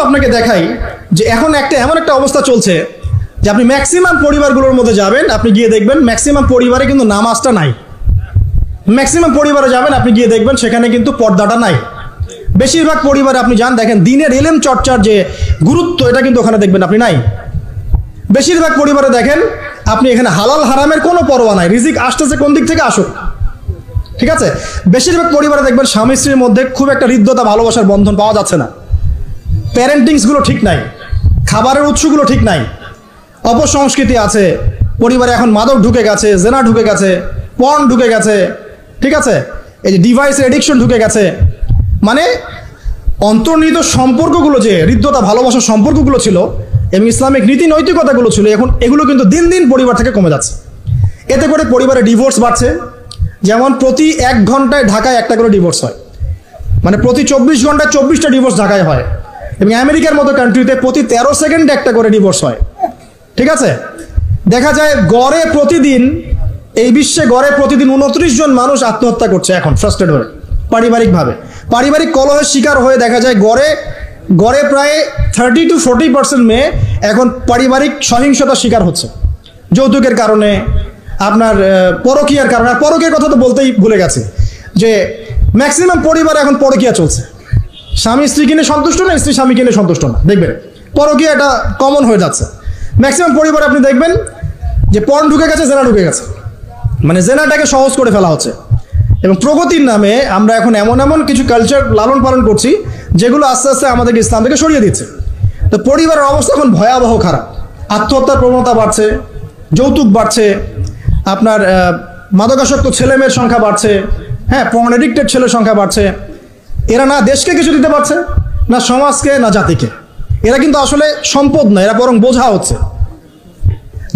আপনাকে দেখাই যে এখন এমন একটা অবস্থা চলছে যে আপনি ম্যাক্সিমাম পরিবারগুলোর মধ্যে যাবেন, আপনি গিয়ে দেখবেন ম্যাক্সিমাম পরিবারে কিন্তু নামাজটা নাই। ম্যাক্সিমাম পরিবারে যাবেন, আপনি গিয়ে দেখবেন সেখানে কিন্তু পর্দাটা নাই। বেশিরভাগ পরিবারে আপনি যান, দেখেন দিনের ইলম চর্চার যে গুরুত্ব এটা কিন্তু ওখানে দেখবেন আপনি নাই। বেশিরভাগ পরিবারে দেখেন আপনি এখানে হালাল হারামের কোনো পরোয়া নাই, রিজিক আসতেছে কোন দিক থেকে আসুক, ঠিক আছে। বেশিরভাগ পরিবারে দেখবেন স্বামী স্ত্রীর মধ্যে খুব একটা হৃদ্যতা ভালোবাসার বন্ধন পাওয়া যাচ্ছে না, প্যারেন্টিংসগুলো ঠিক নাই, খাবারের উৎসগুলো ঠিক নাই, অপসংস্কৃতি আছে পরিবারে, এখন মাদক ঢুকে গেছে, জেনা ঢুকে গেছে, পর্ন ঢুকে গেছে, ঠিক আছে, এই যে ডিভাইসের এডিকশন ঢুকে গেছে। মানে অন্তর্নিহিত সম্পর্কগুলো, যে হৃদ্যতা ভালোবাসার সম্পর্কগুলো ছিল এবং ইসলামিক নীতি নৈতিকতাগুলো ছিল, এখন এগুলো কিন্তু দিন দিন পরিবার থেকে কমে যাচ্ছে। এতে করে পরিবারে ডিভোর্স বাড়ছে। যেমন প্রতি 1 ঘন্টায় ঢাকায় একটা করে ডিভোর্স হয়, মানে প্রতি 24 ঘন্টায় 24টা ডিভোর্স ঢাকায় হয়। এবং আমেরিকার মতো কান্ট্রিতে প্রতি 13 সেকেন্ডে একটা করে ডিভোর্স হয়, ঠিক আছে। দেখা যায় গড়ে প্রতিদিন, এই বিশ্বে গড়ে প্রতিদিন 29 জন মানুষ আত্মহত্যা করছে এখন ফ্রাস্ট্রেট হয়ে পারিবারিকভাবে। পারিবারিক কলহের শিকার হয়ে দেখা যায় গড়ে প্রায় 30 to 40% মেয়ে এখন পারিবারিক সহিংসতার শিকার হচ্ছে, যৌতুকের কারণে, আপনার পরকীয়ার কারণে। আর পরকীয়ার কথা তো বলতেই ভুলে গেছে যে ম্যাক্সিমাম পরিবারে এখন পরকীয়া চলছে, স্বামী স্ত্রী কিনে সন্তুষ্ট না, স্ত্রী স্বামী কিনে সন্তুষ্ট না, দেখবেন পরকীয়া এটা কমন হয়ে যাচ্ছে। ম্যাক্সিমাম পরিবারে আপনি দেখবেন যে পর্ন ঢুকে গেছে, জেনা ঢুকে গেছে, মানে জেনাটাকে সহজ করে ফেলা হচ্ছে। এবং প্রগতির নামে আমরা এখন এমন কিছু কালচার লালন পালন করছি যেগুলো আস্তে আস্তে আমাদেরকে ইসলাম থেকে সরিয়ে দিচ্ছে। তো পরিবারের অবস্থা এখন ভয়াবহ খারাপ, আত্মহত্যার প্রবণতা বাড়ছে, যৌতুক বাড়ছে, আপনার মাদকাসক্ত ছেলেমেয়ের সংখ্যা বাড়ছে, হ্যাঁ, পর্ন এডিক্টেড ছেলের সংখ্যা বাড়ছে। এরা না দেশকে কিছু দিতে পারছে, না সমাজকে, না জাতিকে। এরা কিন্তু আসলে সম্পদ না, এরা বরং বোঝা হচ্ছে।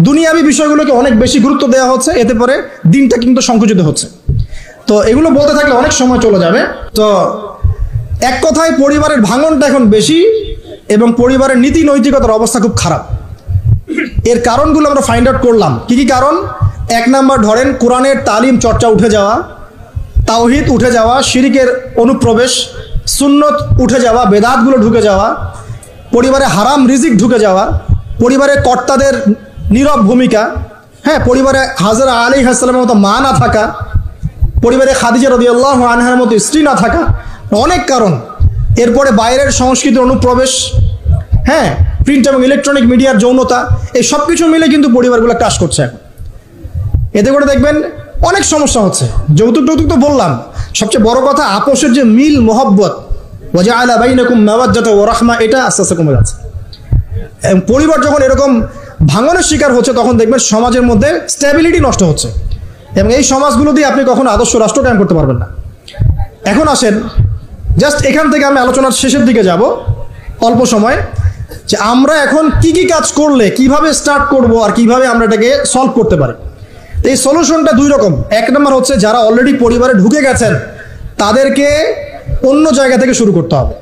দুনিয়াবি বিষয়গুলোকে অনেক বেশি গুরুত্ব দেওয়া হচ্ছে, এতে করে দিনটা কিন্তু সংকুচিত হচ্ছে। তো এগুলো বলতে থাকলে অনেক সময় চলে যাবে। তো এক কথায় পরিবারের ভাঙনটা এখন বেশি এবং পরিবারের নীতি নৈতিকতার অবস্থা খুব খারাপ। এর কারণগুলো আমরা ফাইন্ড আউট করলাম। কি কি কারণ? 1 নাম্বার ধরেন কোরআনের তালিম চর্চা উঠে যাওয়া, তাওহীদ উঠে যাওয়া, শিরিকের অনুপ্রবেশ, সুন্নত উঠে যাওয়া, বেদাতগুলো ঢুকে যাওয়া, পরিবারে হারাম রিজিক ঢুকে যাওয়া, পরিবারের কর্তাদের নীরব ভূমিকা, হ্যাঁ, পরিবারে হাজরা আলাইহিস সালামের মতো মা না থাকা, পরিবারে খাদিজা রাদিয়াল্লাহু আনহার মতো স্ত্রী না থাকা, অনেক কারণ। এরপরে বাইরের সংস্কৃতির অনুপ্রবেশ, হ্যাঁ, প্রিন্ট এবং ইলেকট্রনিক মিডিয়ার যৌনতা, এই সব কিছু মিলে কিন্তু পরিবারগুলো ক্রাশ করছে এখন। এতে করে দেখবেন অনেক সমস্যা হচ্ছে। যৌতুক টৌতুক তো বললাম, সবচেয়ে বড় কথা আপোষের যে মিল মোহব্বত, ওয়াজআলা বাইনাকুম মাওয়াজ্জাতা ওয়া রাহমা, এটা আস্তে আস্তে কমে যাচ্ছে। এবং পরিবার যখন এরকম ভাঙনের শিকার হচ্ছে তখন দেখবেন সমাজের মধ্যে স্ট্যাবিলিটি নষ্ট হচ্ছে এবং এই সমাজগুলো দিয়ে আপনি কখনো আদর্শ রাষ্ট্র কায়েম করতে পারবেন না। এখন আসেন, জাস্ট এখান থেকে আমি আলোচনার শেষের দিকে যাব অল্প সময়, যে আমরা এখন কি কি কাজ করলে কিভাবে স্টার্ট করব আর কিভাবে আমরা এটাকে সলভ করতে পারি। এই সলিউশনটা 2 রকম। 1 নম্বর হচ্ছে যারা অলরেডি পরিবারে ঢুকে গেছেন তাদেরকে অন্য জায়গা থেকে শুরু করতে হবে।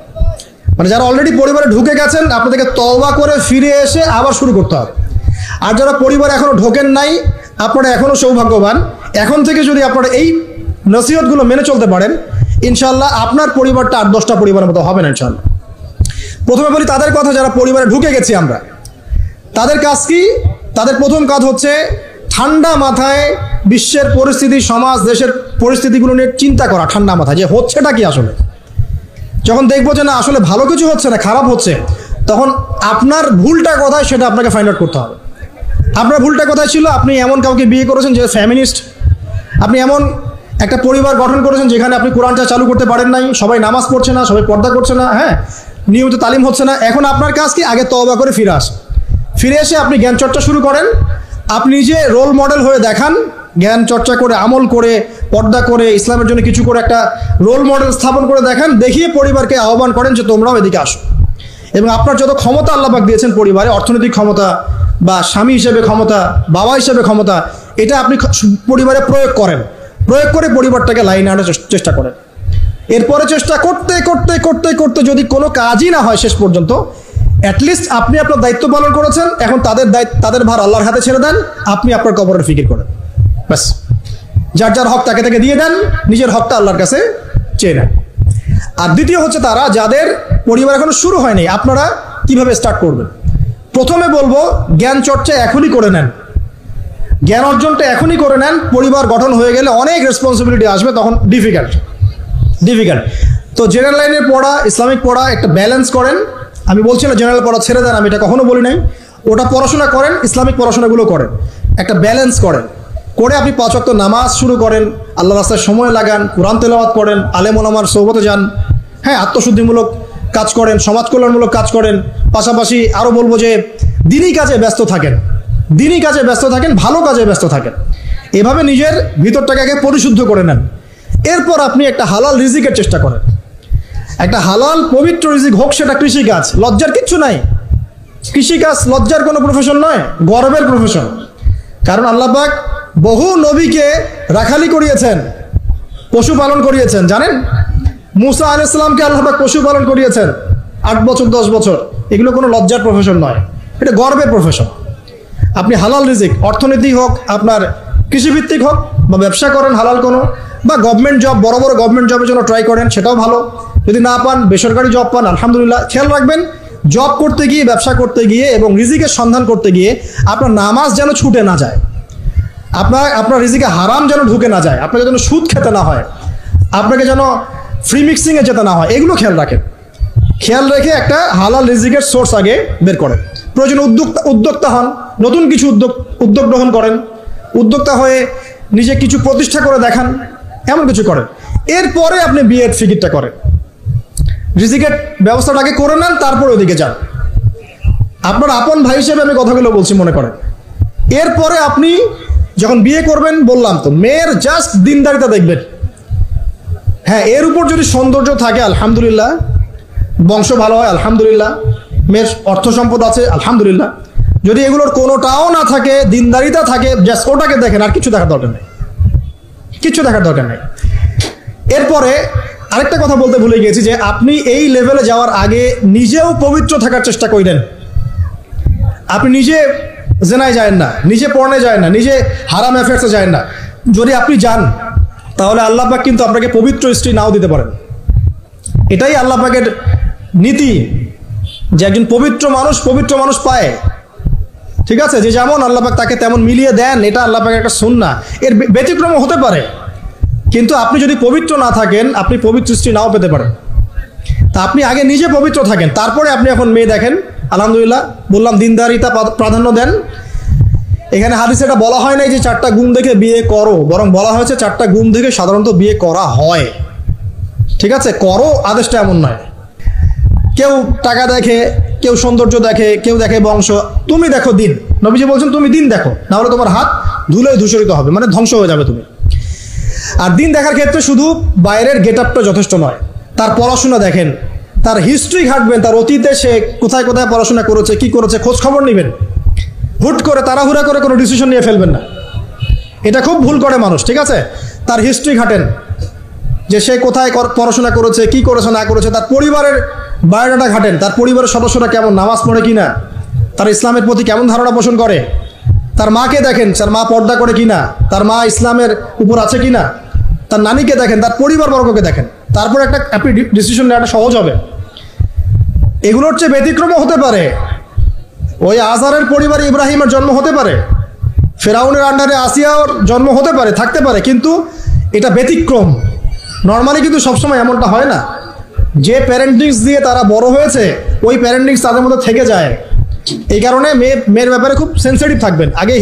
মানে যারা অলরেডি পরিবারে ঢুকে গেছেন আপনাদেরকে তওবা করে ফিরে এসে আবার শুরু করতে হবে। আর যারা পরিবারে এখনো ঢোকেন নাই, আপনারা এখনো সৌভাগ্যবান। এখন থেকে যদি আপনারা এই নসিহতগুলো মেনে চলতে পারেন, ইনশাআল্লাহ আপনার পরিবারটা 8-10টা পরিবারের মতো হবে না ইনশাআল্লাহ। প্রথমে বলি তাদের কথা যারা পরিবারে ঢুকে গেছি আমরা, তাদের কাজ কি? তাদের প্রথম কাজ হচ্ছে ঠান্ডা মাথায় বিশ্বের পরিস্থিতি, সমাজ, দেশের পরিস্থিতিগুলো নিয়ে চিন্তা করা, ঠান্ডা মাথায়, যে হচ্ছেটা কি আসলে। যখন দেখবো যে না আসলে ভালো কিছু হচ্ছে না, খারাপ হচ্ছে, তখন আপনার ভুলটা কোথায় সেটা আপনাকে ফাইন্ড আউট করতে হবে। আপনার ভুলটা কোথায় ছিল? আপনি এমন কাউকে বিয়ে করেছেন যে ফ্যামিনিস্ট, আপনি এমন একটা পরিবার গঠন করেছেন যেখানে আপনি কোরআনটা চালু করতে পারেন নাই, সবাই নামাজ পড়ছে না, সবাই পর্দা করছে না, হ্যাঁ, নিয়মিত তালিম হচ্ছে না। এখন আপনার কাজ কি? আগে তওবা করে ফিরে এসে আপনি জ্ঞান চর্চা শুরু করেন। আপনি নিজে রোল মডেল হয়ে দেখান, জ্ঞান চর্চা করে, আমল করে, পর্দা করে, ইসলামের জন্য কিছু করে একটা রোল মডেল স্থাপন করে দেখান, দেখিয়ে পরিবারকে আহ্বান করেন যে তোমরাও এদিকে আসো। এবং আপনার যত ক্ষমতা আল্লাহ পাক দিয়েছেন পরিবারে, অর্থনৈতিক ক্ষমতা বা স্বামী হিসেবে ক্ষমতা, বাবা হিসেবে ক্ষমতা, এটা আপনি পরিবারে প্রয়োগ করে পরিবারটাকে লাইনে আনার চেষ্টা করেন। এরপরে চেষ্টা করতে করতে করতে করতে যদি কোনো কাজই না হয় শেষ পর্যন্ত, অ্যাটলিস্ট আপনি আপনার দায়িত্ব পালন করেছেন। এখন তাদের ভার আল্লাহর হাতে ছেড়ে দেন, আপনি আপনার কবরের ফিকির করেন, ব্যাস। যার যার হক তাকে দিয়ে দেন, নিজের হকটা আল্লাহর কাছে চেয়ে নেন। আর দ্বিতীয় হচ্ছে তারা যাদের পরিবার এখনো শুরু হয়নি, আপনারা কিভাবে স্টার্ট করবেন? প্রথমে বলবো জ্ঞান চর্চা এখনই করে নেন, জ্ঞান অর্জনটা এখনই করে নেন। পরিবার গঠন হয়ে গেলে অনেক রেসপন্সিবিলিটি আসবে, তখন ডিফিকাল্ট। তো জেনারেল লাইনের পড়া, ইসলামিক পড়া একটা ব্যালেন্স করেন। আমি বলছি না জেনারেল পড়া ছেড়ে দেন, আমি এটা কখনো বলি নাই। ওটা পড়াশোনা করেন, ইসলামিক পড়াশোনাগুলো করেন, একটা ব্যালেন্স করেন। করে আপনি 5 ওয়াক্ত নামাজ শুরু করেন, আল্লাহ রাস্তায় সময় লাগান, কোরআন তেলাওয়াত করেন, আলেম ওলামার সোহবতে যান, হ্যাঁ, আত্মশুদ্ধিমূলক কাজ করেন, সমাজ কল্যাণমূলক কাজ করেন। পাশাপাশি আরও বলবো যে দিনই কাজে ব্যস্ত থাকেন, দিনই কাজে ব্যস্ত থাকেন, ভালো কাজে ব্যস্ত থাকেন। এভাবে নিজের ভিতরটাকে আগে পরিশুদ্ধ করে নেন। এরপর আপনি একটা হালাল রিজিকের চেষ্টা করেন, একটা হালাল পবিত্র রিজিক হোক, সেটা কৃষিকাজ। লজ্জার কিচ্ছু নাই, কৃষিকাজ লজ্জার কোনো প্রফেশন নয়, গর্বের প্রফেশন। কারণ আল্লাহ পাক বহু নবীকে রাখালি করিয়েছেন, পশুপালন করিয়েছেন। জানেন, মুসা আলাইহিস সালামকে আল্লাহ পাক পশুপালন করিয়েছেন 8 বছর 10 বছর। এগুলো কোনো লজ্জার প্রফেশন নয়, এটা গর্বের প্রফেশন। আপনি হালাল রিজিক, অর্থনীতি হোক, আপনার কৃষিভিত্তিক হোক, বা ব্যবসা করেন হালাল কোনো, বা গভর্নমেন্ট জব, বড় বড় গভর্নমেন্ট জবের জন্য ট্রাই করেন, সেটাও ভালো। যদি না পান, বেসরকারি জব পান, আলহামদুলিল্লাহ। খেয়াল রাখবেন, জব করতে গিয়ে, ব্যবসা করতে গিয়ে এবং রিজিকের সন্ধান করতে গিয়ে আপনার নামাজ যেন ছুটে না যায়, আপনার রিজিকে হারাম যেন ঢুকে না যায়, আপনাকে যেন সুদ খেতে না হয়, আপনাকে যেন ফ্রি মিক্সিংয়ে যেতে না হয়। এগুলো খেয়াল রাখেন। খেয়াল রেখে একটা হালাল রিজিকের সোর্স আগে বের করেন। প্রয়োজনে উদ্যোক্তা হন, নতুন কিছু উদ্যোগ গ্রহণ করেন, উদ্যোক্তা হয়ে নিজে কিছু প্রতিষ্ঠা করে দেখান, এমন কিছু করেন। এরপরে আপনি বিয়ের ফিকিরটা করেন, রিজিকের ব্যবস্থাটাকে করে নেন, তারপরে ওদিকে যান। আপনার আপন ভাই হিসেবে আমি কথাগুলো বলছি, মনে করেন। এরপরে আপনি যখন বিয়ে করবেন, বললাম তো, মেয়ের জাস্ট দিনদারিতা দেখবেন। হ্যাঁ, এর উপর যদি সৌন্দর্য থাকে আলহামদুলিল্লাহ, বংশ ভালো হয় আলহামদুলিল্লাহ, মেয়ের অর্থ সম্পদ আছে আলহামদুলিল্লাহ। যদি এগুলোর কোনোটাও না থাকে, দিনদারিতা থাকে, জাস্ট ওটাকে দেখেন, আর কিছু দেখার দরকার নেই, কিছু দেখার দরকার নেই। এরপরে আরেকটা কথা বলতে ভুলে গিয়েছি, যে আপনি এই লেভেলে যাওয়ার আগে নিজেও পবিত্র থাকার চেষ্টা করেন। আপনি নিজে জেনায় যায় না, নিজে পর্নে যায় না, নিজে হারাম অ্যাফেয়ার্সে যায় না। যদি আপনি যান, তাহলে আল্লাহ পাক কিন্তু আপনাকে পবিত্র স্ত্রী নাও দিতে পারেন। এটাই আল্লাহ পাকের নীতি, যে একজন পবিত্র মানুষ পায়। ঠিক আছে, যে যেমন আল্লাহ পাক তাকে তেমন মিলিয়ে দেন, এটা আল্লাহ পাকের একটা সুন্নাহ। এর ব্যতিক্রম হতে পারে, কিন্তু আপনি যদি পবিত্র না থাকেন, আপনি পবিত্র স্ত্রী নাও পেতে পারেন। তা আপনি আগে নিজে পবিত্র থাকেন, তারপরে আপনি এখন মেয়ে দেখেন। আলহামদুলিল্লাহ, বললাম দিনদারিতা প্রাধান্য দেন। এখানে হাদিসে এটা বলা হয় নাই যে 4টা গুণ দেখে বিয়ে করো, বরং বলা হয়েছে 4টা গুণ দেখে সাধারণত বিয়ে করা হয়। ঠিক আছে, করো আদেশটা এমন নয়। কেউ টাকা দেখে, কেউ সৌন্দর্য দেখে, কেউ দেখে বংশ। তুমি দেখো দিন, নবীজি বলছেন তুমি দিন দেখো, না হলে তোমার হাত ধুলোয় ধূসরিত হবে, মানে ধ্বংস হয়ে যাবে তুমি। আর দিন দেখার ক্ষেত্রে শুধু বাইরের গেট আপটা যথেষ্ট নয়, তার পড়াশোনা দেখেন, তার হিস্ট্রি ঘাটবেন, তার অতীতে সে কোথায় কোথায় পড়াশোনা করেছে, কি করেছে, খোঁজ খবর নেবেন। হুট করে তাড়াহুড়া করে কোনো ডিসিশন নিয়ে ফেলবেন না, এটা খুব ভুল করে মানুষ। ঠিক আছে, তার হিস্ট্রি ঘাটেন, যে সে কোথায় পড়াশোনা করেছে, কি করেছে না করেছে। তার পরিবারের বায়োডাটা ঘাটেন, তার পরিবারের সদস্যরা কেমন, নামাজ পড়ে কিনা, তার ইসলামের প্রতি কেমন ধারণা পোষণ করে। তার মাকে দেখেন, তার মা পর্দা করে কিনা, তার মা ইসলামের উপর আছে কিনা। তার নানিকে দেখেন, তার পরিবারবর্গকে দেখেন, তারপর একটা আপনি ডিসিশন নেওয়াটা সহজ হবে। এগুলোর চেয়ে ব্যতিক্রমও হতে পারে। ওই আজহারের পরিবারে ইব্রাহিমের জন্ম হতে পারে, ফেরাউনের আন্ডারে আসিয়ার জন্ম হতে পারে, থাকতে পারে, কিন্তু এটা ব্যতিক্রম। নর্মালি কিন্তু সবসময় এমনটা হয় না। যে প্যারেন্টিংস দিয়ে তারা বড় হয়েছে, ওই প্যারেন্টিংস তাদের মধ্যে থেকে যায়। এই কারণে মেয়ের ব্যাপারে খুব সেন্সিটিভ থাকবেন, আগে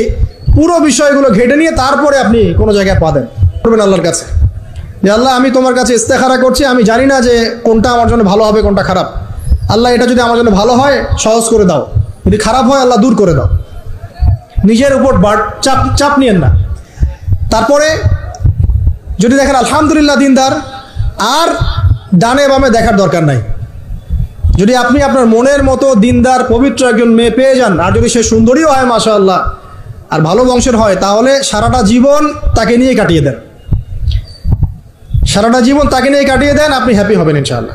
পুরো বিষয়গুলো ঘেটে নিয়ে তারপরে আপনি কোনো জায়গায় পা দেন করবেন আল্লাহর কাছে, যে আল্লাহ আমি তোমার কাছে ইস্তেখারা করছি, আমি জানি না যে কোনটা আমার জন্য ভালো হবে, কোনটা খারাপ। আল্লাহ এটা যদি আমার জন্য ভালো হয় সহজ করে দাও, যদি খারাপ হয় আল্লাহ দূর করে দাও। নিজের উপর চাপ নিয়েন না। তারপরে যদি দেখেন আলহামদুলিল্লাহ দিনদার, আর ডানে বামে দেখার দরকার নাই। যদি আপনি আপনার মনের মতো দিনদার পবিত্র একজন মেয়ে পেয়ে যান, আর যদি সে সুন্দরীও হয় মাশাআল্লাহ, আর ভালো বংশের হয়, তাহলে সারাটা জীবন তাকে নিয়ে কাটিয়ে দেন, সারাটা জীবন তাকে নিয়ে কাটিয়ে দেন, আপনি হ্যাপি হবেন ইনশাআল্লাহ।